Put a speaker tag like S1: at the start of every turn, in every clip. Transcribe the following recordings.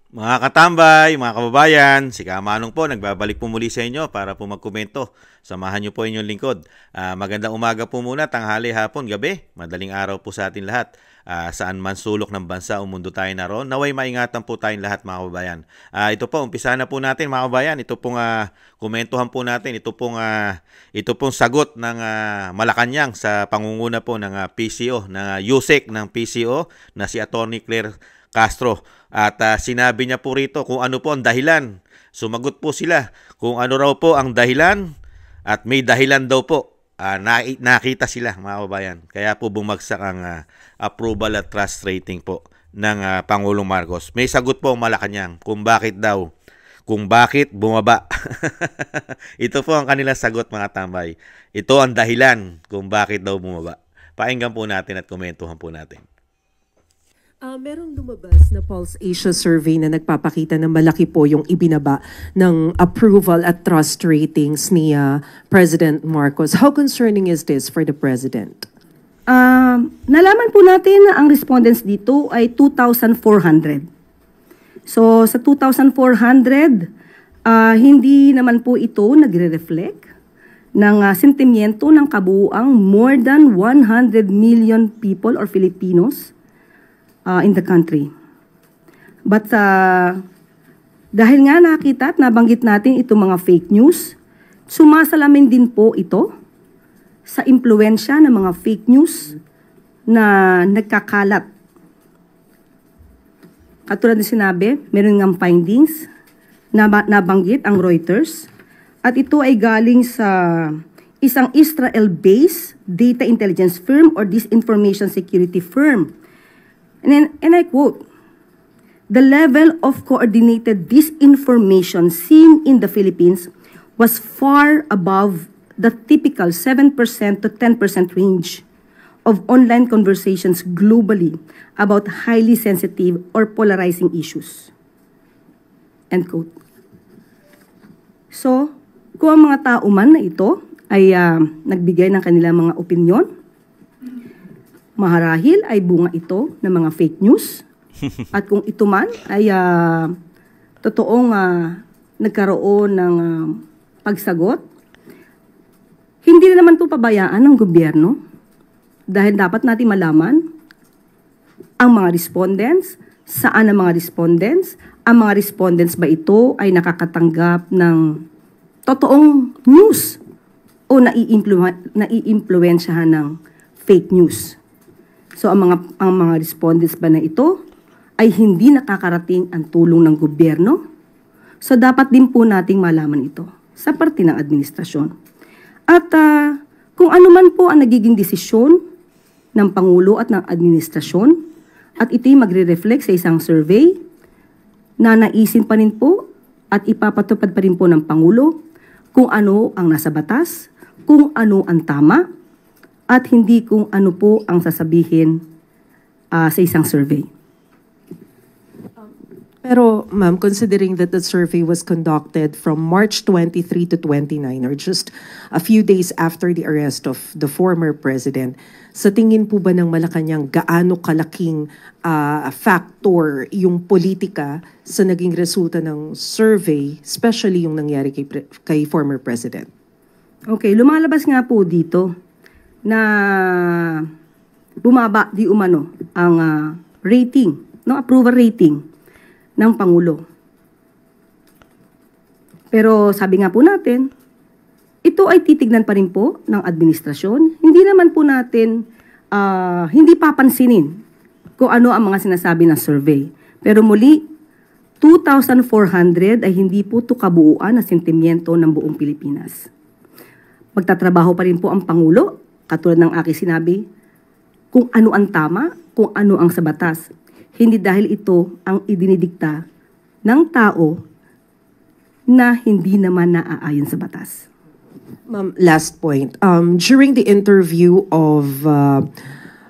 S1: Mga katambay, mga kababayan, si Kamanong po, nagbabalik po muli sa inyo para po magkomento. Samahan niyo po inyong lingkod. Magandang umaga po muna, tanghali, hapon, gabi. Madaling araw po sa atin lahat. Saan man sulok ng bansa o mundo tayo naroon, naway maingatan po tayong lahat mga kababayan. Ito po, umpisa na po natin mga kababayan. Ito pong komentuhan po natin. Ito pong sagot ng Malacanang sa pangunguna po ng PCO, ng USEC ng PCO na si Atty. Claire Castro. At sinabi niya po rito kung ano po ang dahilan. Sumagot po sila kung ano raw po ang dahilan at may dahilan daw po. Nakita sila mga kababayan. Kaya po bumagsak ang approval at trust rating po ng Pangulong Marcos. May sagot po ang Malacanang kung bakit daw. Kung bakit bumaba. Ito po ang kanilang sagot mga tambay. Ito ang dahilan kung bakit daw bumaba. Pakinggan po natin at komentuhan po natin.
S2: Merong lumabas na Pulse Asia survey na nagpapakita na malaki po yung ibinaba ng approval at trust ratings ni President Marcos. How concerning is this for the President?
S3: Nalaman po natin na ang respondents dito ay 2,400. So sa 2,400, hindi naman po ito nagre-reflect ng sentimiento ng kabuuang more than 100 million people or Filipinos in the country. But dahil nga nakita at nabanggit natin itong mga fake news, sumasalamin din po ito sa impluensya ng mga fake news na nagkakalat. Katulad na sinabi, meron ng findings na nabanggit ang Reuters at ito ay galing sa isang Israel-based data intelligence firm or disinformation security firm. And I quote, "The level of coordinated disinformation seen in the Philippines was far above the typical 7% to 10% range of online conversations globally about highly sensitive or polarizing issues." End quote. So, kung ang mga tao man na ito ay nagbigay ng kanilang mga opinyon, maharahil ay bunga ito ng mga fake news. At kung ito man ay totoong nagkaroon ng pagsagot, hindi na naman ito pabayaan ng gobyerno dahil dapat natin malaman ang mga respondents, saan ang mga respondents, ang mga respondents ba ito ay nakakatanggap ng totoong news o naiimpluwensyahan ng fake news. So ang mga respondents ba na ito ay hindi nakakarating ang tulong ng gobyerno? So dapat din po nating malaman ito sa parte ng administrasyon. At kung ano man po ang nagiging desisyon ng Pangulo at ng administrasyon, at ito'y magre-reflect sa isang survey na naisin pa rin po at ipapatupad pa rin po ng Pangulo kung ano ang nasa batas, kung ano ang tama, at hindi kung ano po ang sasabihin sa isang survey.
S2: Pero ma'am, considering that the survey was conducted from March 23 to 29 or just a few days after the arrest of the former president, sa tingin po ba ng Malacanang gaano kalaking factor yung politika sa naging resulta ng survey, especially yung nangyari kay former president?
S3: Okay, lumalabas nga po dito na bumaba di umano ang rating, no, approval rating ng Pangulo. Pero sabi nga po natin, ito ay titignan pa rin po ng administrasyon. Hindi naman po natin, hindi papansinin kung ano ang mga sinasabi ng survey. Pero muli, 2,400 ay hindi po ito kabuuan na sentimiento ng buong Pilipinas. Magtatrabaho pa rin po ang Pangulo, katulad ng aking sinabi, kung ano ang tama, kung ano ang sa batas. Hindi dahil ito ang idinidikta ng tao na hindi naman naaayon sa batas.
S2: Last point. During the interview of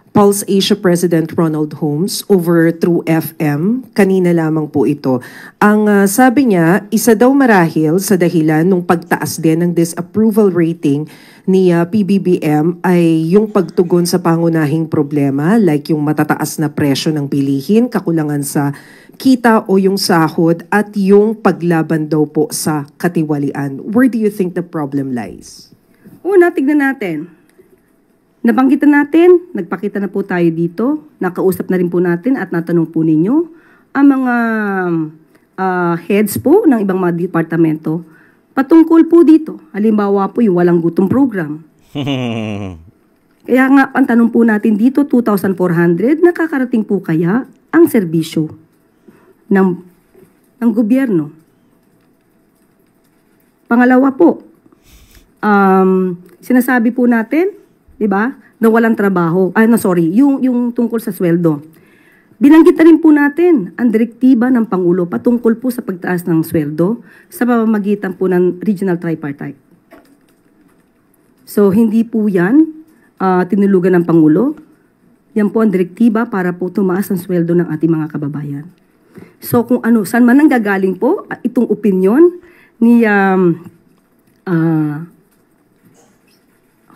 S2: Pulse Asia President Ronald Holmes over True FM, kanina lamang po ito. Ang sabi niya, isa daw marahil sa dahilan ng pagtaas din ng disapproval rating ni PBBM ay yung pagtugon sa pangunahing problema like yung matataas na presyo ng bilihin, kakulangan sa kita o yung sahod at yung paglaban daw po sa katiwalian. Where do you think the problem lies?
S3: Una, tignan natin. Nabanggitan natin, nagpakita na po tayo dito, nakausap na rin po natin at natanong po ninyo ang mga heads po ng ibang mga departamento patungkol po dito. Halimbawa po yung walang gutom program. Kaya nga, ang tanong po natin dito, 2,400, nakakarating po kaya ang serbisyo ng gobyerno? Pangalawa po, sinasabi po natin, di ba, na walang trabaho. Yung tungkol sa sweldo. Binanggit na rin po natin ang direktiba ng Pangulo patungkol po sa pagtaas ng sweldo sa pamamagitan po ng Regional Tripartite. So, hindi po yan tinulugan ng Pangulo. Yan po ang direktiba para po tumaas ang sweldo ng ating mga kababayan. So, kung saan man nanggagaling po itong opinion ni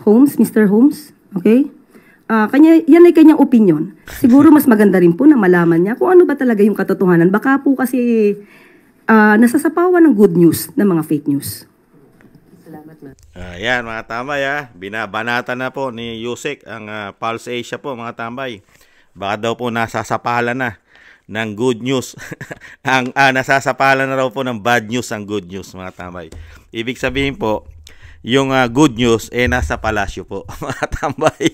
S3: Mr. Holmes, okay? Yan ay kanyang opinion. Siguro mas maganda rin po na malaman niya kung ano ba talaga yung katotohanan. Baka po kasi nasasapawan ng good news ng mga fake news.
S2: Salamat na.
S1: Ayan mga tambay, binabanata na po ni Yusek ang Pulse Asia po mga tambay. Baka daw po nasasapalan na ng good news. Nasasapalan na raw po ng bad news ang good news mga tambay. Ibig sabihin po, yung good news nasa palasyo po mga tambay.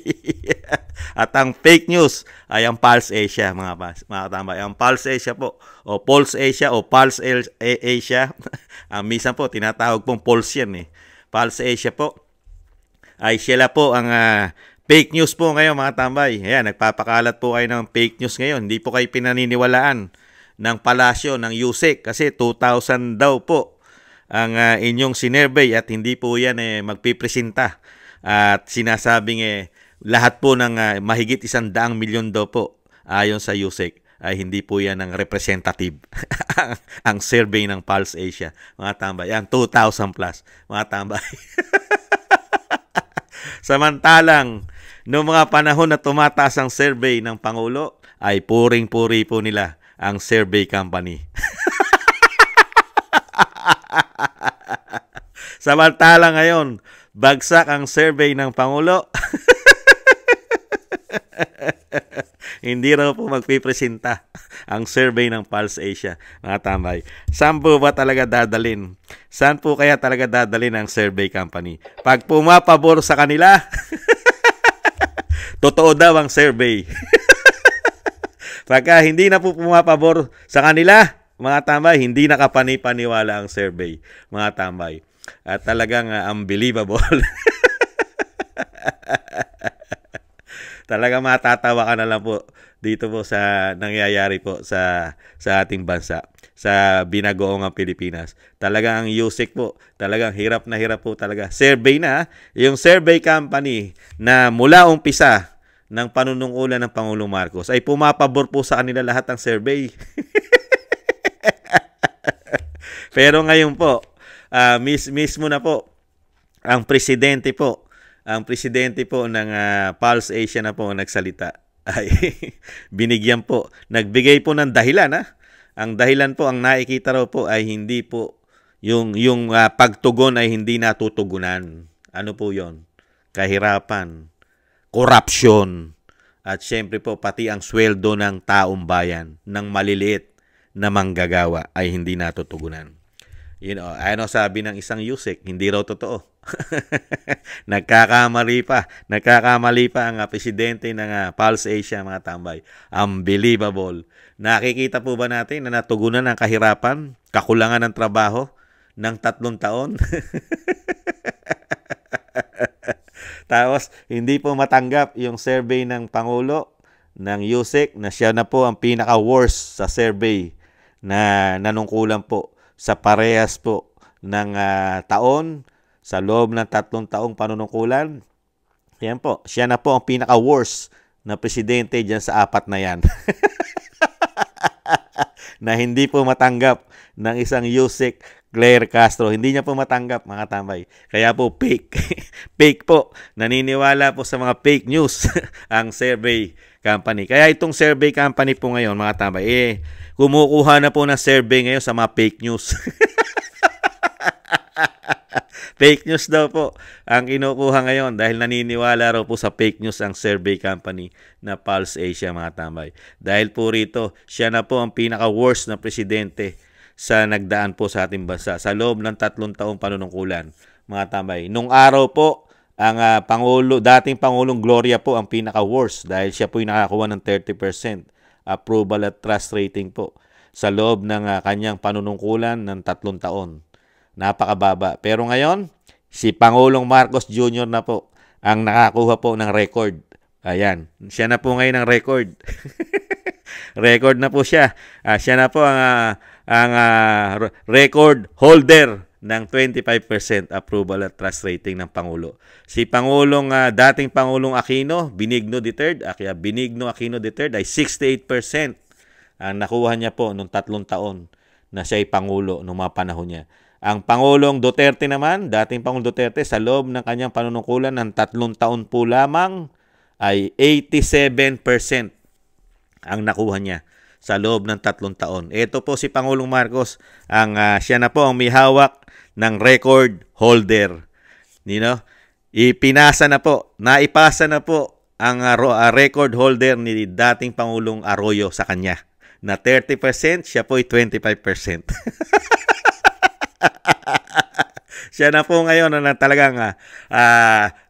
S1: At ang fake news ay ang Pulse Asia mga tambay. Ang Pulse Asia po o Pulse Asia o Pulse Asia minsan po tinatawag pong Pulse yan Pulse Asia po ay sila po ang fake news po ngayon mga tambay. Ayan, nagpapakalat po kayo ng fake news ngayon. Hindi po kayo pinaniniwalaan ng palasyo ng Yusek kasi 2,000 daw po ang inyong sinervey at hindi po yan magpipresenta at sinasabing lahat po ng mahigit 100 milyon daw po ayon sa Yusek ay hindi po yan ang representative ang survey ng Pulse Asia mga tambay. Yan 2,000 plus mga tambay. Samantalang noong mga panahon na tumataas ang survey ng Pangulo ay puring-puri po nila ang survey company. Samantala ngayon, bagsak ang survey ng Pangulo. Hindi raw po magpipresenta ang survey ng Pulse Asia, mga tambay. Saan po ba talaga dadalin? Saan po kaya talaga dadalin ang survey company? Pag pumapabor sa kanila, totoo daw ang survey. Pagka hindi na po pumapabor sa kanila, mga tambay, hindi nakapanipaniwala ang survey, mga tambay. At talagang unbelievable. Talagang matatawa ka na lang po dito po sa nangyayari po sa ating bansa, sa binagoong Pilipinas. Talagang ang Yusek po, talagang hirap na hirap po talaga. Survey na, yung survey company na mula umpisa ng panunungkulan ng Pangulong Marcos ay pumapabor po sa kanila lahat ng survey. Pero ngayon po, mismo na po ang presidente po ng Pulse Asia na po nagsalita ay binigyan po, nagbigay po ng dahilan Ang dahilan po, ang nakikita raw po ay hindi po yung pagtugon ay hindi natutugunan. Ano po 'yon? Kahirapan, korupsyon, at syempre po pati ang sweldo ng taong bayan, ng maliliit na manggagawa ay hindi natutugunan. Ano sabi ng isang Yusek, hindi raw totoo. Nagkakamali pa ang presidente ng Pulse Asia mga tambay. Unbelievable. Nakikita po ba natin na natugunan ang kahirapan, kakulangan ng trabaho ng 3 taon? Tapos hindi po matanggap yung survey ng Pangulo ng Yusek na siya na po ang pinaka-worst sa survey na nanungkulan po sa parehas po ng taon sa loob ng 3 taong panunungkulan. Yan po, siya na po ang pinaka-worst na presidente dyan sa 4 na yan. na hindi po matanggap ng isang Yusek Claire Castro. Hindi niya po matanggap, mga tambay. Kaya po fake. Fake po. Naniniwala po sa mga fake news ang survey company. Kaya itong survey company po ngayon, mga tambay, kumukuha na po ng survey ngayon sa mga fake news. Fake news daw po ang kinukuha ngayon dahil naniniwala raw po sa fake news ang survey company na Pulse Asia, mga tambay. Dahil po rito, siya na po ang pinaka-worst na presidente sa nagdaan po sa ating bansa sa loob ng 3 taong panunungkulan, mga tambay. Nung araw po, ang dating Pangulong Gloria po ang pinaka-worst dahil siya po yung nakakuha ng 30% approval at trust rating po sa loob ng kanyang panunungkulan ng 3 taon. Napakababa. Pero ngayon, si Pangulong Marcos Jr. na po ang nakakuha po ng record. Ayan. Siya na po ngayon ang record. Record na po siya. Siya na po ang record holder ng 25% approval at trust rating ng Pangulo. Si dating Pangulong Benigno Aquino III ay 68% ang nakuha niya po nung 3 taon na siya ay Pangulo nung mga panahon niya. Ang Pangulong Duterte naman, dating Pangulong Duterte, sa loob ng kanyang panunungkulan ng 3 taon po lamang ay 87% ang nakuha niya sa loob ng 3 taon. Ito po si Pangulong Marcos, siya na po ang may hawak ng record holder. Naipasa na po ang record holder ni dating Pangulong Arroyo sa kanya na 30%, siya po ay 25%. Siya na po ngayon na talagang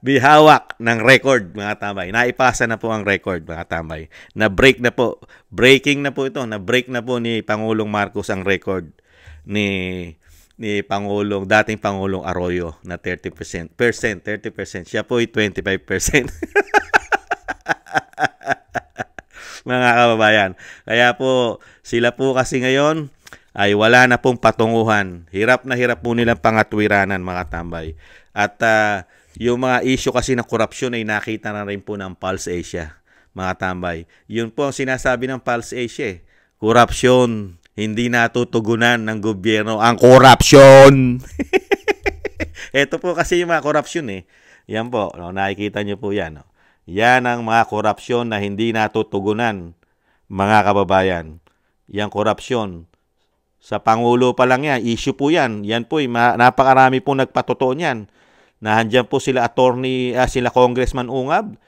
S1: bihawak ng record, mga tambay. Naipasa na po ang record, mga tambay. Na-break na po. Breaking na po ito. Na-break na po ni Pangulong Marcos ang record ni dating Pangulong Arroyo na 30%. 30%. Siya po ay 25%. Mga kababayan. Kaya po, sila po kasi ngayon ay wala na pong patunguhan. Hirap na hirap po nilang pangatwiranan, mga tambay. At yung mga issue kasi ng korupsyon ay nakita na rin po ng Pulse Asia, mga tambay. Yun po ang sinasabi ng Pulse Asia. Korupsyon, hindi natutugunan ng gobyerno ang korupsyon. Ito po kasi yung mga korupsyon . Yan po, nakikita nyo po yan. Yan ang mga korupsyon na hindi natutugunan, mga kababayan. Yang korupsyon. Sa Pangulo pa lang yan, issue po yan. Yan po, napakarami po nagpatotoo niyan. Nahandyan po sila Congressman Ungab,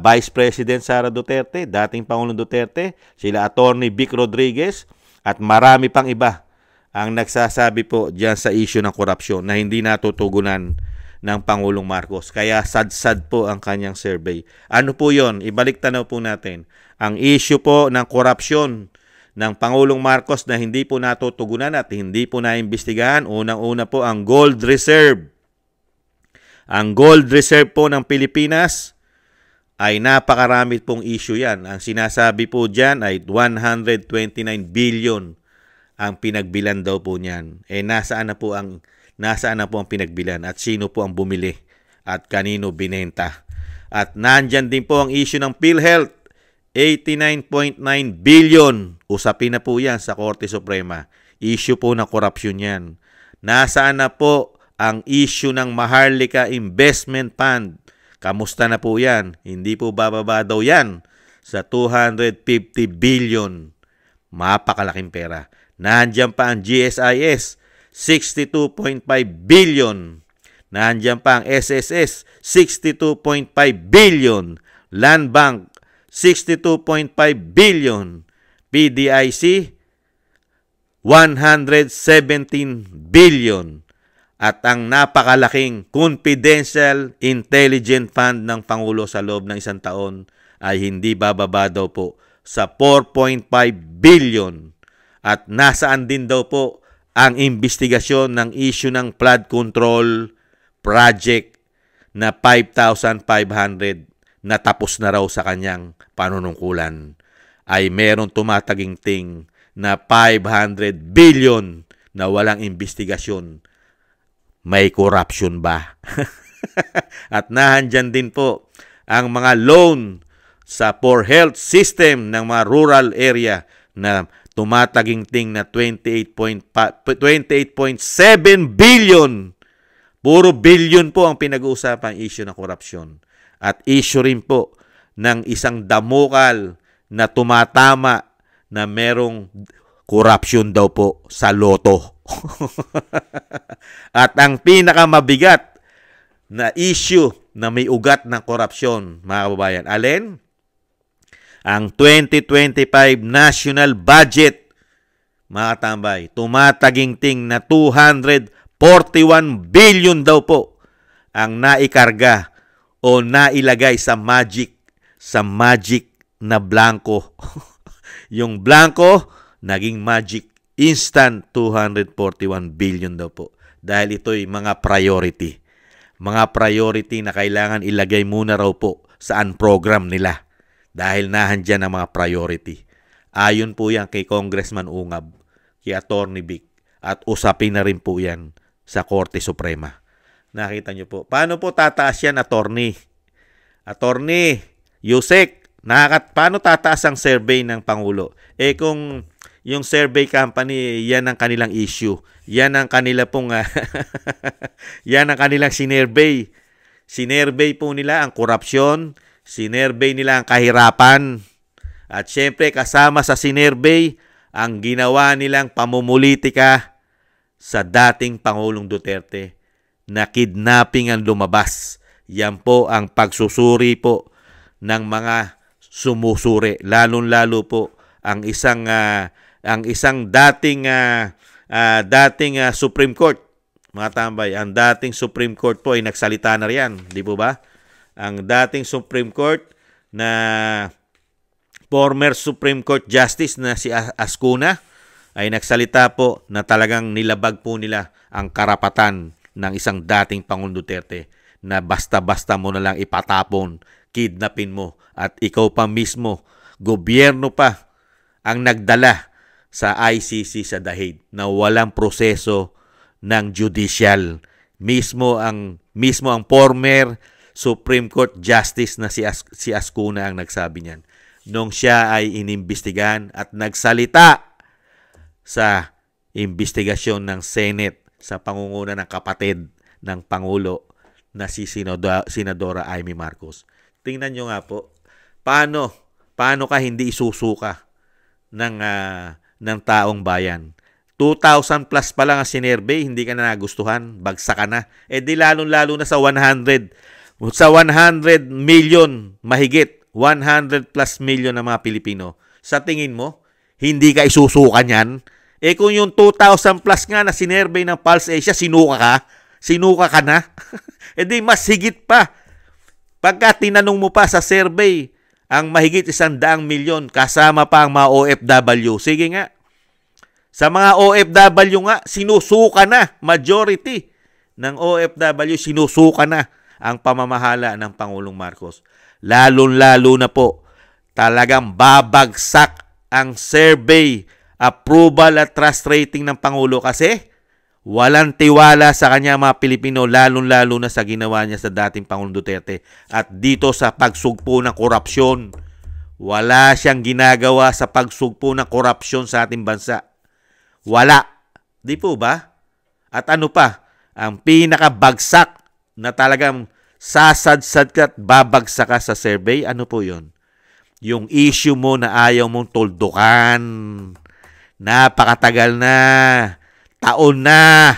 S1: Vice President Sara Duterte, dating Pangulong Duterte, sila Attorney Vic Rodriguez, at marami pang iba ang nagsasabi po diyan sa issue ng korupsyon na hindi natutugunan ng Pangulong Marcos. Kaya sad-sad po ang kanyang survey. Ano po yon? Ibalik tanaw po natin. Ang issue po ng korupsyon ng Pangulong Marcos na hindi po natutugunan at hindi po naimbestigahan. Unang-una po ang gold reserve. Ang gold reserve po ng Pilipinas ay napakarami pong issue yan. Ang sinasabi po dyan ay 129 billion ang pinagbilan daw po niyan. Nasaan na po ang pinagbilan at sino po ang bumili at kanino binenta. At nandyan din po ang issue ng PhilHealth. 89.9 billion. Usapin na po yan sa Korte Suprema. Issue po ng korupsyon yan. Nasaan na po ang issue ng Maharlika Investment Fund? Kamusta na po yan? Hindi po bababa daw yan sa 250 billion. Mapakalaking pera. Nandiyan pa ang GSIS, 62.5 billion. Nandiyan pa ang SSS, 62.5 billion. Land Bank, 62.5 billion. PDIC, 117 billion. At ang napakalaking confidential intelligence fund ng Pangulo sa loob ng 1 taon ay hindi bababa daw po sa 4.5 billion. At nasaan din daw po ang investigasyon ng issue ng flood control project na 5,500 na tapos na raw sa kanyang panunungkulan, ay merong tumataginting na 500 billion na walang investigasyon. May corruption ba? At nahandyan din po ang mga loan for health system ng mga rural area na tumataginting na 28.7 billion. Puro billion po ang pinag-uusapang issue ng korupsyon. At issue rin po ng isang damukal na tumatama na merong korupsyon daw po sa loto. At ang pinakamabigat na issue na may ugat ng korupsyon, mga kababayan, alin? Ang 2025 national budget, mga katambay, tumataginting na 241 billion daw po ang naikarga o nailagay sa magic na blanco. Yung blanco, naging magic. Instant 241 billion daw po. Dahil ito'y mga priority. Mga priority na kailangan ilagay muna raw po sa program nila. Dahil nahandyan ang mga priority. Ayon po yan kay Congressman Ungab, kay Atty. Vic, at usapin na rin po yan sa Korte Suprema. Nakita nyo po. Paano po tataas yan, Atty. Yusek, paano tataas ang survey ng Pangulo? Kung yung survey company, yan ang kanilang issue. Yan ang kanila pong, yan ang kanilang sinervey. Sinervey po nila ang korupsyon, sinervey nila ang kahirapan. At syempre, kasama sa sinervey, ang ginawa nilang pamumulitika sa dating Pangulong Duterte na kidnapping ang lumabas. Yan po ang pagsusuri po ng mga sumusuri. Lalong-lalo po ang isang dating Supreme Court, mga tambay, ang dating Supreme Court po ay nagsalita na riyan, di po ba? Ang dating Supreme Court na former Supreme Court Justice na si Ascuna ay nagsalita po na talagang nilabag po nila ang karapatan ng isang dating Pangulong Duterte na basta-basta mo na lang ipatapon, kidnapin mo, at ikaw pa mismo, gobyerno pa, ang nagdala sa ICC sa Dahig na walang proseso ng judicial. Mismo ang former Supreme Court Justice na si Ascuna ang nagsabi niyan. Nung siya ay inimbestigahan at nagsalita sa investigasyon ng Senate sa pangunguna ng kapatid ng Pangulo na si Senadora Amy Marcos. Tingnan nyo nga po, paano ka hindi isusuka ng taong bayan? 2,000 plus pa lang ang sinervey, hindi ka na nagustuhan, bagsak ka na. Di lalong-lalo na sa 100 million, mahigit 100 plus million ng mga Pilipino. Sa tingin mo, hindi ka isusuka niyan? Kung yung 2,000 plus nga na sinervey ng Pulse Asia, sinuka ka na. Di mas higit pa. Pagka tinanong mo pa sa survey, ang mahigit 100 milyon, kasama pa ang mga OFW. Sige nga. Sa mga OFW nga, sinusuka na. Majority ng OFW, sinusuka na ang pamamahala ng Pangulong Marcos. Lalo na po, talagang babagsak ang survey, approval at trust rating ng Pangulo kasi walang tiwala sa kanya mga Pilipino, lalo na sa ginawa niya sa dating Pangulong Duterte. At dito sa pagsugpo ng korupsyon, wala siyang ginagawa sa pagsugpo ng korupsyon sa ating bansa. Wala. Di po ba? At ano pa? Ang pinakabagsak na talagang sasadsad ka at babagsak ka sa survey, ano po yun? Yung issue mo na ayaw mong tuldukan. Napakatagal na. Taon na.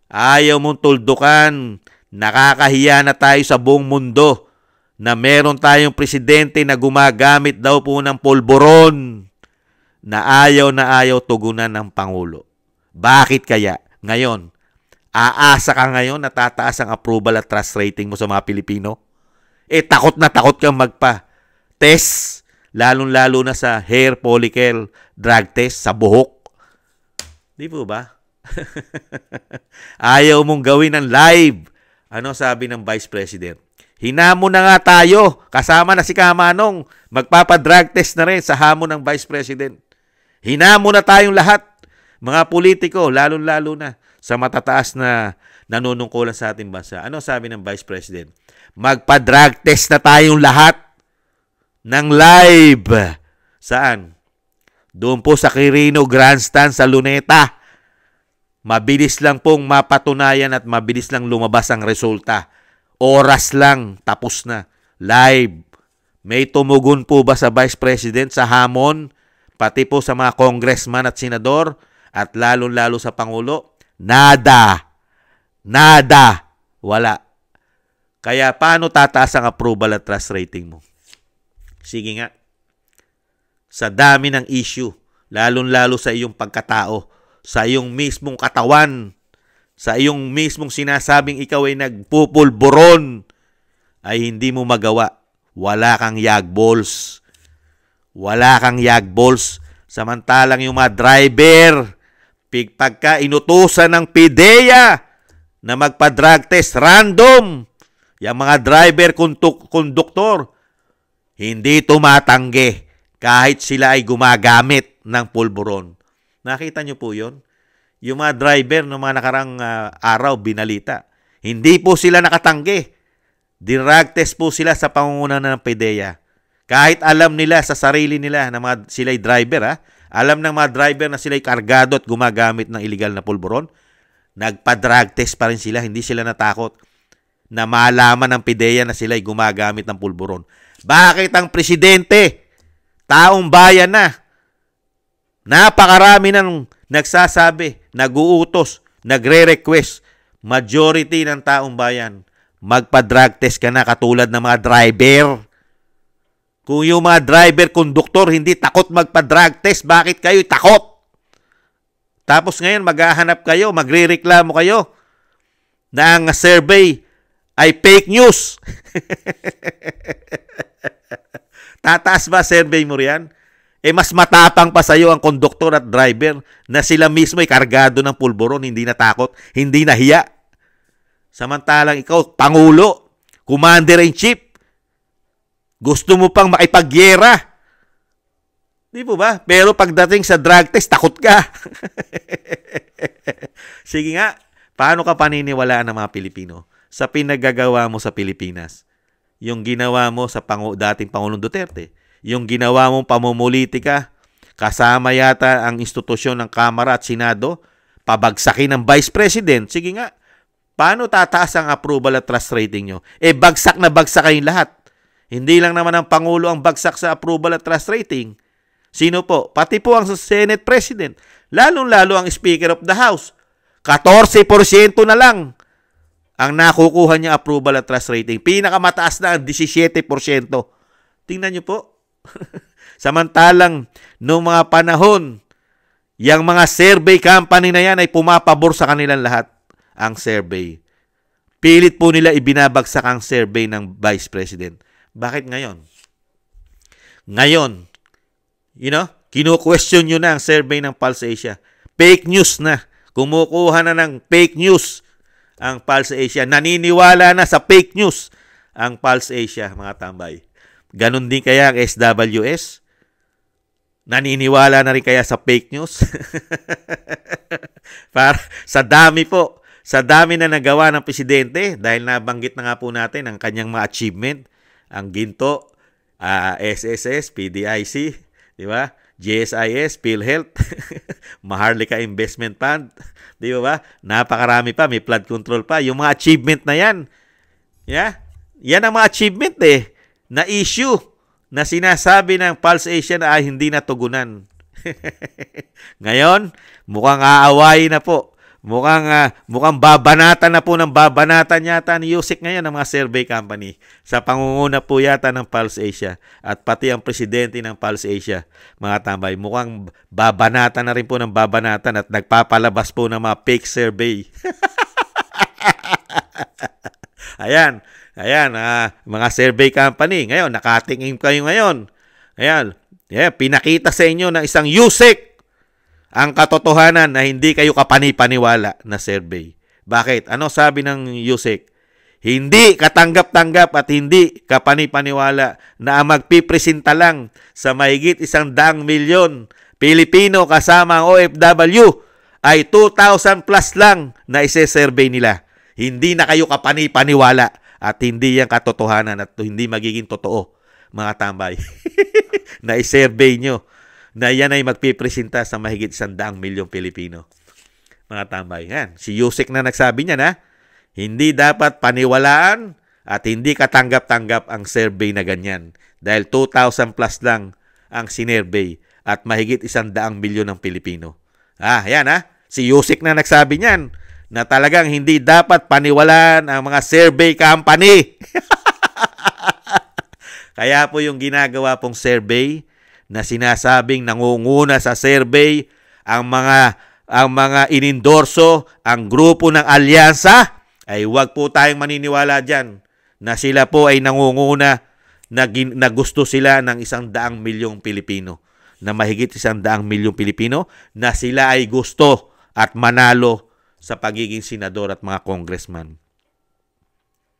S1: Ayaw mong tuldukan. Nakakahiya na tayo sa buong mundo na meron tayong presidente na gumagamit daw po ng polboron na ayaw tugunan ng Pangulo. Bakit kaya? Ngayon, aasa ka ngayon na tataas ang approval at trust rating mo sa mga Pilipino? Takot na takot kang magpa-test, lalong-lalo na sa hair follicle drug test sa buhok. Di po ba? Ayaw mong gawin ng live. Ano sabi ng Vice President? Hinamon na nga tayo. Kasama na si Kamanong. Magpapadrug test na rin sa hamon ng Vice President. Hinamon na tayong lahat. Mga politiko, lalo na sa matataas na nanunungkulan sa ating bansa. Ano sabi ng Vice President? Magpa-drug test na tayong lahat ng live. Saan? Doon po sa Quirino Grandstand sa Luneta. Mabilis lang pong mapatunayan at mabilis lang lumabas ang resulta. Oras lang, tapos na. Live. May tumugon po ba sa Vice President sa hamon? Pati po sa mga congressman at senador? At lalo-lalo sa Pangulo? Nada. Nada. Wala. Kaya paano tataas ang approval at trust rating mo? Sige nga. Sa dami ng issue, lalong-lalo sa iyong pagkatao, sa iyong mismong katawan, sa iyong mismong sinasabing ikaw ay nagpupulburon, ay hindi mo magawa. Wala kang yagballs. Wala kang yagballs. Samantalang yung mga driver, pagka inutusan ng PIDEA na magpa-drug test random, yung mga driver, konduktor, hindi tumatanggi kahit sila ay gumagamit ng pulburon. Nakita nyo po yun? Yung mga driver ng mga nakarang araw, binalita. Hindi po sila nakatanggi. Drug test po sila sa pangunguna ng PIDEA. Kahit alam nila sa sarili nila na sila'y driver, alam ng mga driver na sila'y kargado at gumagamit ng illegal na pulburon, nagpa-drug test pa rin sila. Hindi sila natakot na malaman ng PIDEA na sila'y gumagamit ng pulburon. Bakit ang presidente, taong bayan na, napakarami ng nagsasabi, nag-uutos, nagre-request, majority ng taong bayan, magpa-drug test ka na katulad ng mga driver. Kung yung mga driver, konduktor, hindi takot magpa-drug test, bakit kayo takot? Tapos ngayon, maghahanap kayo, magre-reklamo kayo na ang survey ay fake news. Tataas ba survey mo riyan? Mas matapang pa sa iyo ang konduktor at driver na sila mismo ay kargado ng pulburon, hindi natakot, hindi nahiya. Samantalang ikaw, Pangulo, Commander-in-Chief, gusto mo pang makipagyera. Di po ba? Pero pagdating sa drug test, takot ka. Sige nga, paano ka paniniwalaan ng mga Pilipino sa pinagagawa mo sa Pilipinas? Yung ginawa mo sa dating Pangulong Duterte, yung ginawa mong pamumulitika, kasama yata ang institusyon ng Kamara at Senado, pabagsakin ng Vice President. Sige nga, paano tataas ang approval at trust rating nyo? Bagsak na bagsak kayong lahat. Hindi lang naman ang Pangulo ang bagsak sa approval at trust rating. Sino po? Pati po ang Senate President. Lalong-lalo ang Speaker of the House. 14% na lang ang nakukuha niya approval at trust rating. Pinakamataas na ang 17%. Tingnan niyo po. Samantalang, noong mga panahon, yung mga survey company na yan ay pumapabor sa kanilang lahat ang survey. Pilit po nila ibinabagsak ang survey ng Vice President. Bakit ngayon? Ngayon, kinu-question nyo na ang survey ng Pulse Asia. Fake news na. Kumukuha na ng fake news ang Pulse Asia. Naniniwala na sa fake news ang Pulse Asia, mga tambay. Ganon din kaya ang SWS? Naniniwala na rin kaya sa fake news? Para sa dami po, sa dami na nagawa ng presidente, dahil nabanggit na nga po natin ang kanyang mga achievement, ang Ginto, SSS, PDIC, di ba? GSIS, PhilHealth, Maharlika Investment Fund, di ba? Napakarami pa, may flood control pa. Yung mga achievement na yan, yan ang mga achievement na issue na sinasabi ng Pulse Asia na hindi natugunan. Ngayon, mukhang aawayin na po. Mukhang babanatan na po ng babanatan yata ni Yusek ngayon ng mga survey company sa pangunguna po yata ng Pulse Asia at pati ang presidente ng Pulse Asia, mga tambay. Mukhang babanatan na rin po ng babanatan at nagpapalabas po ng mga fake survey. Ayan, mga survey company. Ngayon, nakatingin kayo ngayon. Ayan, pinakita sa inyo ng isang Yusek ang katotohanan na hindi kayo kapanipaniwala na survey. Bakit? Ano sabi ng Yusek? Hindi katanggap-tanggap at hindi kapanipaniwala na ang magpipresenta lang sa mahigit 100 milyon Pilipino kasama ang OFW ay 2,000 plus lang na ise-survey nila. Hindi na kayo kapanipaniwala at hindi yan katotohanan at hindi magiging totoo, mga tambay, na i-survey nyo. na yan ay magpipresenta sa mahigit 100 milyong Pilipino. Mga tambay. Yan. Si Yusek na nagsabi niya na, hindi dapat paniwalaan at hindi katanggap-tanggap ang survey na ganyan. Dahil 2,000 plus lang ang sinurvey at mahigit 100 milyon ng Pilipino. Yan Si Yusek na nagsabi niyan na talagang hindi dapat paniwalaan ang mga survey company. Kaya po yung ginagawa pong survey na sinasabing nangunguna sa survey ang mga inendorso, ang grupo ng alyansa, ay huwag po tayong maniniwala dyan na sila po ay nangunguna na gusto sila ng 100 milyong Pilipino, na mahigit 100 milyong Pilipino na sila ay gusto at manalo sa pagiging senador at mga congressman.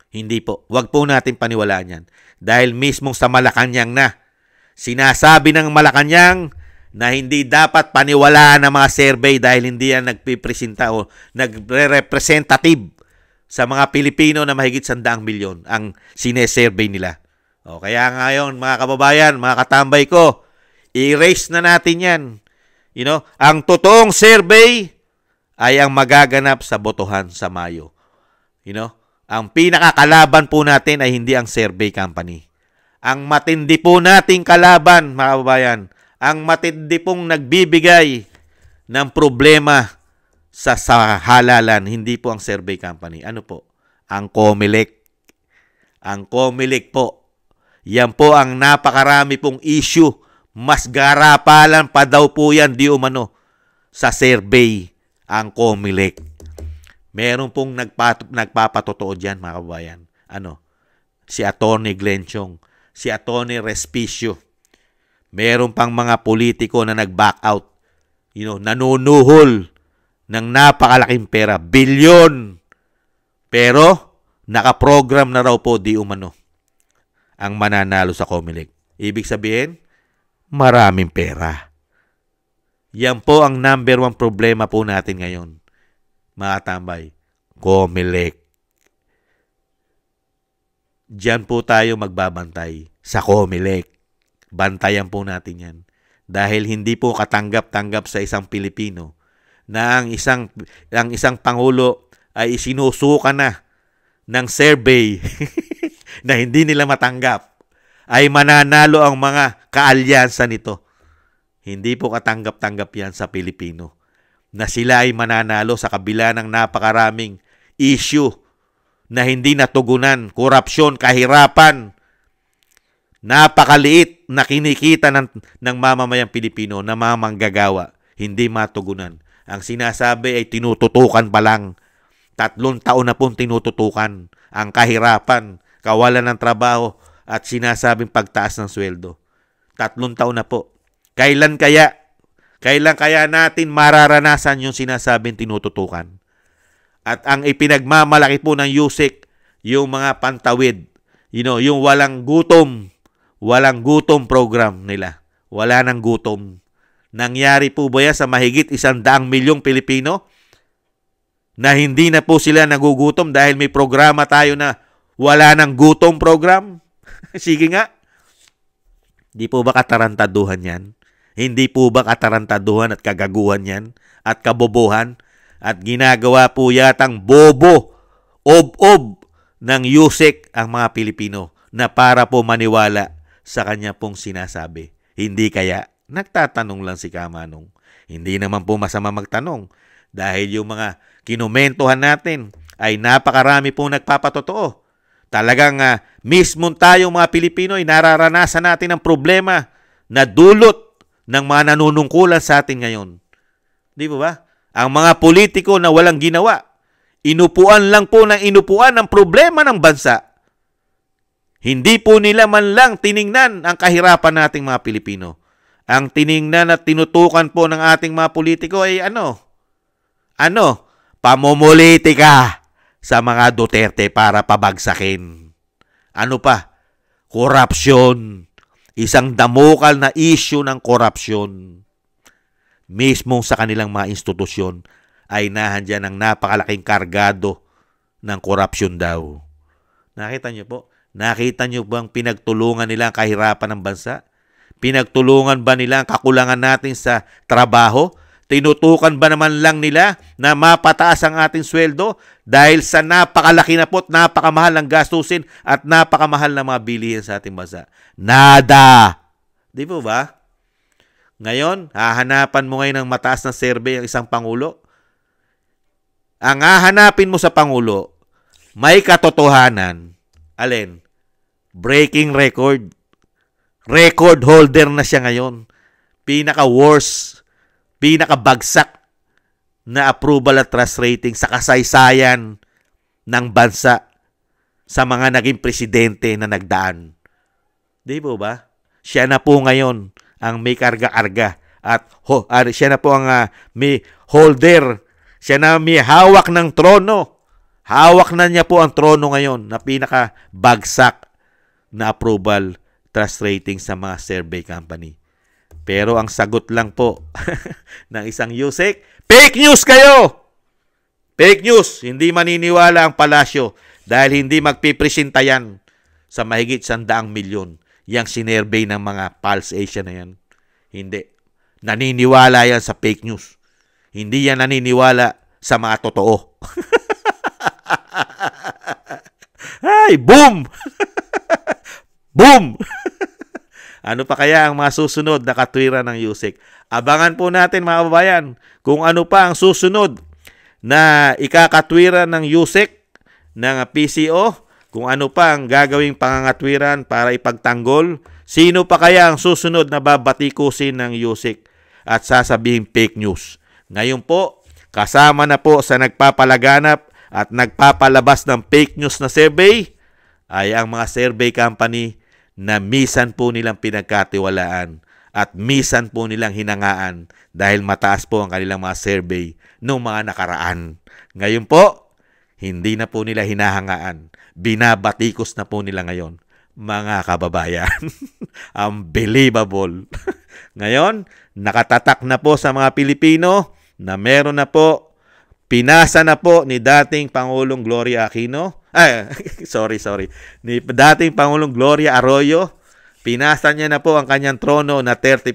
S1: Hindi po. Huwag po natin paniwalaan yan. Dahil mismong sa Malacanang na, sinasabi ng Malacanang na hindi dapat paniwalaan ng mga survey dahil hindi yan nagpipresenta o nagre-representative sa mga Pilipino na mahigit 100 milyon ang sinesurvey nila. Kaya ngayon, mga kababayan, mga katambay ko, erase na natin yan. Ang totoong survey ay ang magaganap sa botohan sa Mayo. Ang pinakakalaban po natin ay hindi ang survey company. Ang matindi po nating kalaban, mga kababayan, ang matindi pong nagbibigay ng problema sa halalan, hindi po ang survey company. Ano po? Ang COMELEC. Ang COMELEC po. Yan po ang napakarami pong issue. Mas garapalan pa daw po yan di umano sa survey ang COMELEC. Meron pong nagpapatotoo dyan, mga kababayan. Si Atty. Glenn Chong, si Atty. Respicio. Meron pang mga politiko na nag-back out. Nanunuhol ng napakalaking pera, bilyon. Pero, nakaprogram na raw po di umano ang mananalo sa COMELEC. Ibig sabihin, maraming pera. Yan po ang number 1 problema po natin ngayon. Mga tambay, COMELEC. Diyan po tayo magbabantay sa COMELEC. Bantayan po natin yan. Dahil hindi po katanggap-tanggap sa isang Pilipino na ang isang Pangulo ay isinusuka na ng survey na hindi nila matanggap ay mananalo ang mga kaalyansa nito. Hindi po katanggap-tanggap yan sa Pilipino na sila ay mananalo sa kabila ng napakaraming issue na hindi natugunan, korupsyon, kahirapan, napakaliit na kinikita ng mamamayang Pilipino na mga manggagawa, hindi matugunan. Ang sinasabi ay tinututukan pa lang. 3 taon na pong tinututukan ang kahirapan, kawalan ng trabaho at sinasabing pagtaas ng sweldo. 3 taon na po. Kailan kaya natin mararanasan yung sinasabing tinututukan? At ang ipinagmamalaki po ng Yusek, yung mga pantawid, yung walang gutom program nila. Wala nang gutom. Nangyari po ba yan sa mahigit 100 milyong Pilipino na hindi na po sila nagugutom dahil may programa tayo na wala nang gutom program? Sige nga. Di po ba katarantaduhan yan? Hindi po ba katarantaduhan at kagaguhan yan? At kabobohan? At ginagawa po yatang bobo, ob-ob ng Yusek ang mga Pilipino na para po maniwala sa kanya pong sinasabi. Hindi kaya? Nagtatanong lang si Kamanong. Hindi naman po masama magtanong dahil yung mga kinumentuhan natin ay napakarami pong nagpapatotoo. Talagang mismo tayong mga Pilipino ay nararanasan natin ang problema na dulot ng mga nanunungkulan sa atin ngayon. Di ba? Ang mga politiko na walang ginawa, inupuan lang po ng inupuan ang problema ng bansa. Hindi po nila man lang tiningnan ang kahirapan nating mga Pilipino. Ang tiningnan at tinutukan po ng ating mga politiko ay pamumulitika sa mga Duterte para pabagsakin. Ano pa? Korupsyon. Isang damukal na issue ng korupsyon. Mismo sa kanilang mga institusyon ay nahandyan ang napakalaking kargado ng korupsyon daw. Nakita niyo po? Nakita niyo bang pinagtulungan nila ang kahirapan ng bansa? Pinagtulungan ba nila ang kakulangan natin sa trabaho? Tinutukan ba naman lang nila na mapataas ang ating sweldo dahil sa napakalaki na po at napakamahal ng gastusin at napakamahal na mga bilihin sa ating bansa? Nada! Di po ba? Ngayon, hahanapan mo ngayon ng mataas na survey ang isang Pangulo. Ang hahanapin mo sa Pangulo, may katotohanan. Alin? Breaking record. Record holder na siya ngayon. Pinaka-worst, pinaka-bagsak na approval at trust rating sa kasaysayan ng bansa sa mga naging presidente na nagdaan. Di po ba? Siya na po ngayon ang may karga-karga at siya na po ang may holder. Siya na may hawak ng trono. Hawak na niya po ang trono ngayon na pinaka-bagsak na approval trust rating sa mga survey company. Pero ang sagot lang po ng isang USEC, fake news kayo! Fake news! Hindi maniniwala ang palasyo dahil hindi magpipresenta yan sa mahigit 100 milyon. Yang sinervey ng mga Pulse Asia na yan. Hindi. Naniniwala yan sa fake news. Hindi yan naniniwala sa mga totoo. Ay, boom! Boom! Ano pa kaya ang mga susunod na katwiran ng USEC? Abangan po natin mga kababayan kung ano pa ang susunod na ikakatwiran ng USEC, ng PCO, kung ano pa ang gagawing pangangatwiran para ipagtanggol. Sino pa kaya ang susunod na babatikusin ng USEC at sasabihin fake news? Ngayon po, kasama na po sa nagpapalaganap at nagpapalabas ng fake news na survey ay ang mga survey company na misan po nilang pinagkatiwalaan at misan po nilang hinangaan dahil mataas po ang kanilang mga survey noong mga nakaraan. Ngayon po, hindi na po nila hinahangaan. Binabatikos na po nila ngayon. Mga kababayan, unbelievable. Ngayon, nakatatak na po sa mga Pilipino na meron na po, pinasa na po ni dating Pangulong Gloria Aquino. Ni dating Pangulong Gloria Arroyo, pinasa niya na po ang kanyang trono na 30%.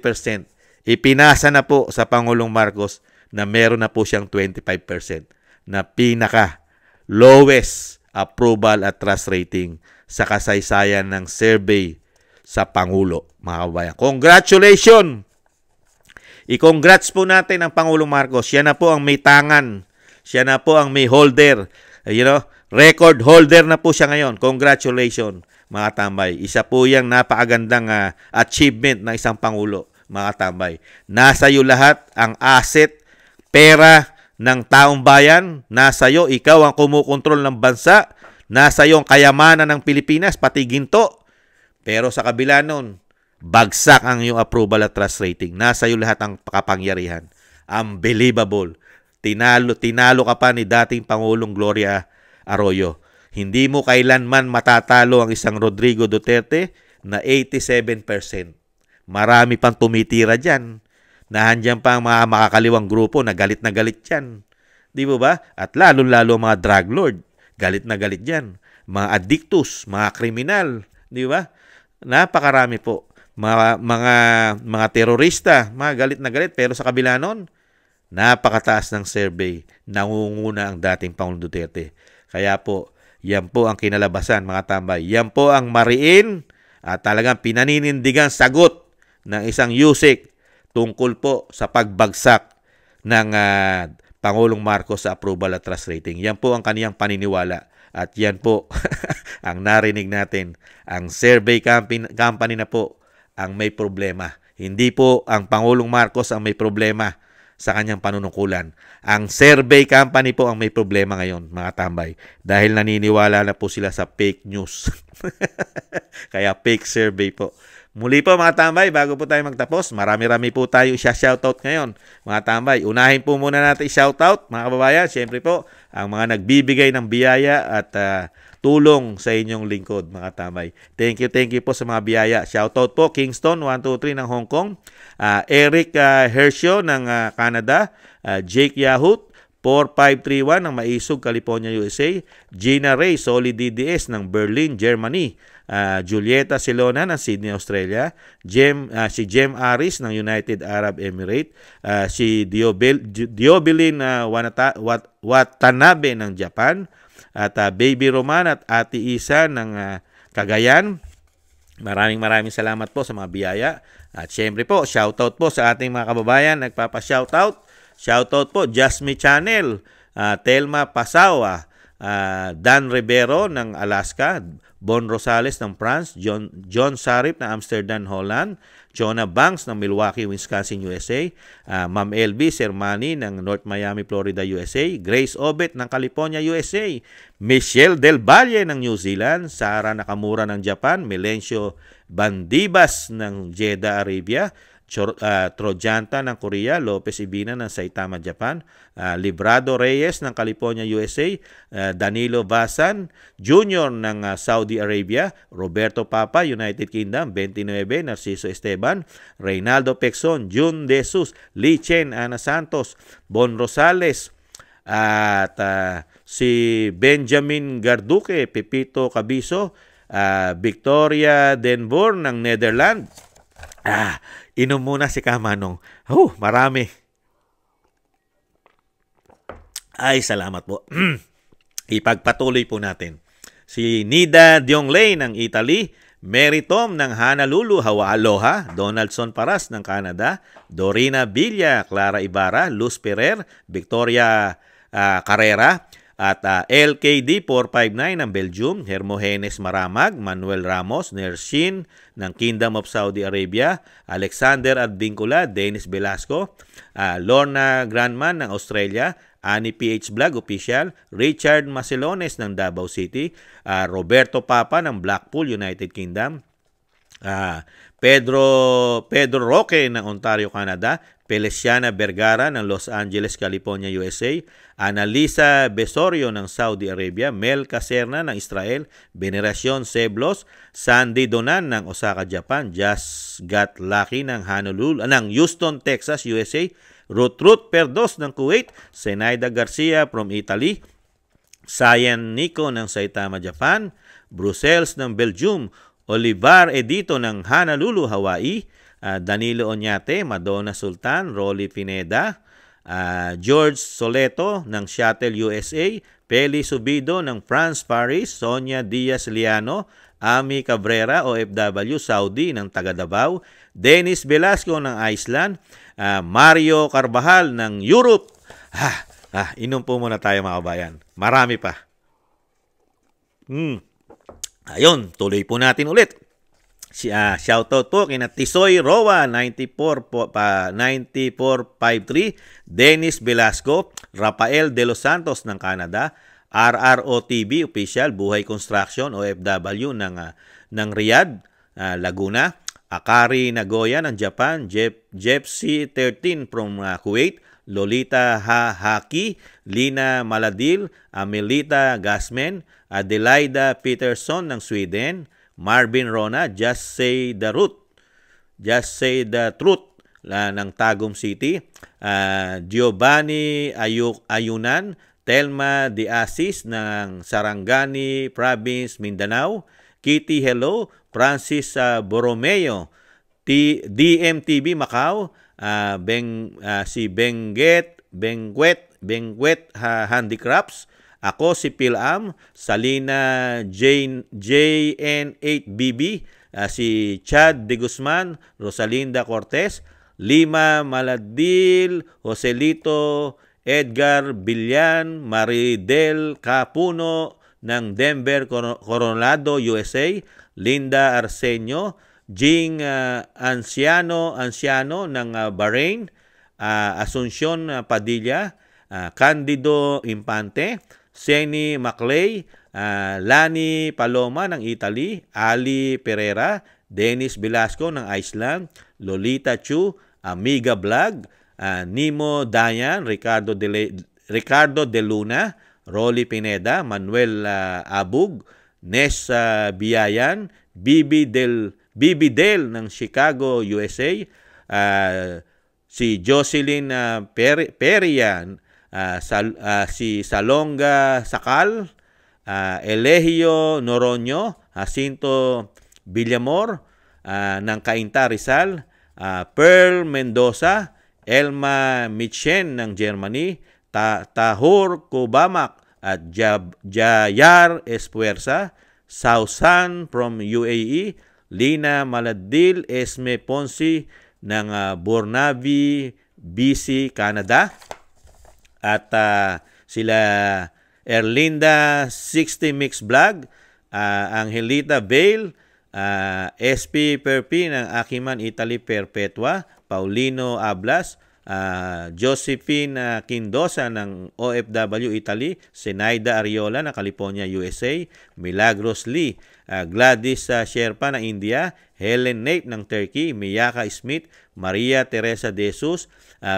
S1: Ipinasa na po sa Pangulong Marcos na meron na po siyang 25% na pinaka-lowest approval at trust rating sa kasaysayan ng survey sa Pangulo, mga kababayan. Congratulations! I-congrats po natin ang Pangulong Marcos. Siya na po ang may tangan. Siya na po ang may holder. Record holder na po siya ngayon. Congratulations, mga tambay. Isa po yung napakagandang achievement ng isang Pangulo, mga tambay. Nasa iyo lahat ang asset, pera ng taong bayan. Nasa iyo, ikaw ang kumukontrol ng bansa. Nasa iyo ang kayamanan ng Pilipinas, pati ginto. Pero sa kabila nun, bagsak ang iyong approval at trust rating. Nasa iyo lahat ang kapangyarihan. Unbelievable. Tinalo ka pa ni dating Pangulong Gloria Arroyo. Hindi mo kailanman matatalo ang isang Rodrigo Duterte na 87%. Marami pang tumitira dyan. Nahandyan pa ang mga makakaliwang grupo na galit dyan. Di ba ba? At lalo-lalo mga drug lord. Galit na galit dyan. Mga addictus, mga kriminal. Di ba? Napakarami po. Mga terorista, mga galit na galit. Pero sa kabila nun, napakataas ng survey. Nangunguna ang dating Pangulong Duterte. Kaya po, yan po ang kinalabasan, mga tambay. Yan po ang mariin at talagang pinaninindigang sagot ng isang USEC tungkol po sa pagbagsak ng Pangulong Marcos sa approval at trust rating. Yan po ang kaniyang paniniwala. At yan po ang narinig natin. Ang survey company na po ang may problema. Hindi po ang Pangulong Marcos ang may problema sa kanyang panunungkulan. Ang survey company po ang may problema ngayon, mga tambay. Dahil naniniwala na po sila sa fake news. Kaya fake survey po. Muli po mga tambay, bago po tayo magtapos, marami-rami po tayo i-shoutout ngayon. Mga tambay, unahin po muna natin i-shoutout, mga kababayan. Siyempre po, ang mga nagbibigay ng biyaya at tulong sa inyong lingkod, mga tambay. Thank you po sa mga biyaya. Shoutout po, Kingston 123 ng Hong Kong, Eric Hershio ng Canada, Jake Yahut, 4531 ng Maisog, California, USA. Gina Ray, Solid DDS ng Berlin, Germany. Julieta Silona ng Sydney, Australia. Si Jem Aris ng United Arab Emirates. Si Diobilin Watanabe ng Japan. At Baby Roman at Ate Isa ng Cagayan. Maraming salamat po sa mga biyaya. At syempre po, shoutout po sa ating mga kababayan. Nagpapa-shoutout. Shoutout po, Jasmine Channel, Telma Pasawa, Dan Rivero ng Alaska, Bon Rosales ng France, John Sarip ng Amsterdam, Holland, Jonah Banks ng Milwaukee, Wisconsin, USA, Ma'am LB Sermani ng North Miami, Florida, USA, Grace Obet ng California, USA, Michelle Del Valle ng New Zealand, Sara Nakamura ng Japan, Melencio Bandibas ng Jeddah, Arabia, Trojanta ng Korea, Lopez Ibina ng Saitama, Japan, Librado Reyes ng California, USA, Danilo Basan Jr. ng Saudi Arabia, Roberto Papa, United Kingdom, 29, Narciso Esteban, Reynaldo Pexon, June De Jesus, Lee Chen, Ana Santos, Bon Rosales, at si Benjamin Garduque, Pepito Cabiso, Victoria Denbour ng Netherlands. Inom muna si Kamanong. Marami. Ay, salamat po. Ipagpatuloy po natin. Si Nida Diongley ng Italy, Mary Tom ng Honolulu, Aloha, Donaldson Paras ng Canada, Dorina Villa, Clara Ibarra, Luz Ferrer, Victoria Carrera, at LKD 459 ng Belgium, Hermogenes Maramag, Manuel Ramos, Nershin ng Kingdom of Saudi Arabia, Alexander Advincula, Dennis Velasco, Lorna Grandman ng Australia, Annie PH Vlog Official, Richard Macelones ng Davao City, Roberto Papa ng Blackpool, United Kingdom, Pedro Roque ng Ontario, Canada, Feliciana Vergara ng Los Angeles, California, USA, Analisa Besorio ng Saudi Arabia, Mel Caserna ng Israel, Veneracion Seblos, Sandy Donan ng Osaka, Japan, Just Got Lucky ng Houston, Texas, USA, Ruth Perdos ng Kuwait, Zenaida Garcia from Italy, Sayan Nico ng Saitama, Japan, Brussels ng Belgium, Olivar Edito ng Honolulu, Hawaii, Danilo Oñate, Madonna Sultan, Rolly Pineda, George Soleto ng Seattle, USA, Peli Subido ng France, Paris, Sonia Diaz Liano, Ami Cabrera, OFW, Saudi ng Taga Davao, Dennis Velasco ng Iceland, Mario Carvajal ng Europe. Inom po muna tayo mga kabayan. Marami pa. Ayun, tuloy po natin ulit. Shoutout po kina Tisoy Roa 9453, Dennis Velasco, Rafael De Los Santos ng Canada, RROTV Official, Buhay Construction, OFW ng Riyadh, Laguna, Akari Nagoya ng Japan, Jeff C13 from Kuwait, Lolita Haki, Lina Maladil, Amelita Gasmen, Adelaida Peterson ng Sweden, Marvin Rona, Just Say the Truth ng Tagum City, Giovanni Ayunan, Telma de Asis ng Sarangani Province, Mindanao, Kitty Hello, Francis Borromeo, DMTV Macau, si Benguet Handicrafts, ako si Pilam, Salina JN8BB, si Chad De Guzman, Rosalinda Cortez, Lima Maladil, Joselito Edgar Billan, Maridel Capuno ng Denver, Coronado, USA, Linda Arsenio, Jing Anciano ng Bahrain, Asuncion Padilla, Candido Impante, Seni Maclay, Lani Paloma ng Italy, Ali Pereira, Dennis Velasco ng Iceland, Lolita Chu, Amiga Vlog, Nimo Dayan, Ricardo De Luna, Rolly Pineda, Manuel Abug, Nes Biayan, Bibi Del ng Chicago, USA, si Jocelyn Perian, si Salonga Sakal, Elegio Noronio, Jacinto Villamor ng Cainta Rizal, Pearl Mendoza, Elma Michen ng Germany, Tahor Kubamak at Jayar Espuerza, Sausan from UAE, Lina Maladil, Esme Ponsi ng Burnaby, BC, Canada, at sila Erlinda 60 Mix Vlog, Angelita Vale, SP Perpi ng Akiman Italy Perpetua, Paulino Ablas, Josephine Quindosa ng OFW Italy, Senaida Ariola ng California, USA, Milagros Lee, Gladys Sherpa ng India, Helen Nape ng Turkey, Miyaka Smith, Maria Teresa De Jesus,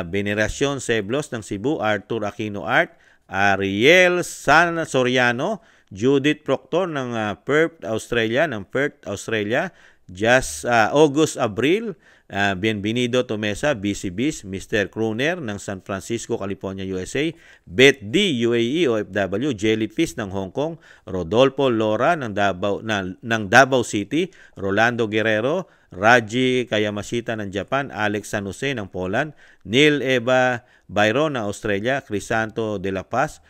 S1: Veneracion Seblos ng Cebu, Arthur Aquino Art, Ariel San Soriano, Judith Proctor ng Perth, Australia, August Abril, Bienvenido Tomesa, BCBs, Mr. Kruner ng San Francisco, California, USA, Beth D, UAE, OFW, Jellyfish ng Hong Kong, Rodolfo Lora ng Davao City, Rolando Guerrero, Raji Kayamashita ng Japan, Alex San Jose ng Poland, Neil Eva Byron ng Australia, Crisanto de la Paz,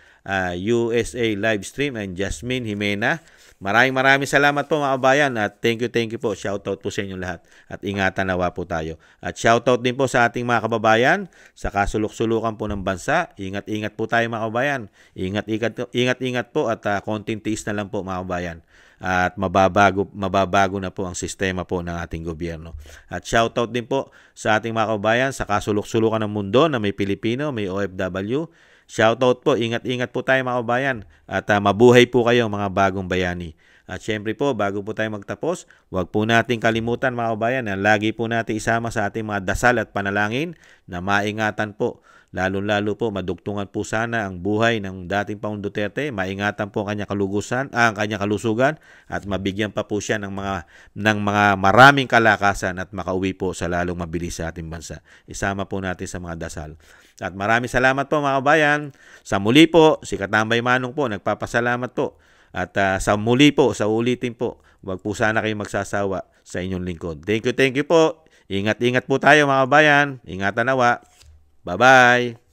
S1: USA Livestream, and Jasmine Jimena. Maraming salamat po mga kabayan at thank you po. Shoutout po sa inyo lahat at ingatan nawa po tayo. At shoutout din po sa ating mga kababayan sa kasulok-sulukan po ng bansa. Ingat-ingat po tayo mga kababayan. Ingat po at konting tiis na lang po mga kababayan. At mababago na po ang sistema po ng ating gobyerno. At shoutout din po sa ating mga kababayan sa kasulok-sulukan ng mundo na may Pilipino, may OFW. Shoutout po, ingat-ingat po tayo mga kababayan at mabuhay po kayo mga bagong bayani. At syempre po, bago po tayo magtapos, huwag po nating kalimutan mga kababayan na lagi po natin isama sa ating mga dasal at panalangin na maingatan po. Lalo-lalo po, madugtungan po sana ang buhay ng dating Pangulong Duterte, maingatan po ang kanyang kalusugan at mabigyan pa po siya ng mga maraming kalakasan at makauwi po sa lalong mabilis sa ating bansa. Isama po natin sa mga dasal. At maraming salamat po mga kabayan. Sa muli po, si Katambay Manong po, nagpapasalamat po. At sa muli po, sa ulitin po, huwag po sana kayong magsasawa sa inyong lingkod. Thank you po. Ingat-ingat po tayo mga kabayan. Ingatan nawa. Bye-bye!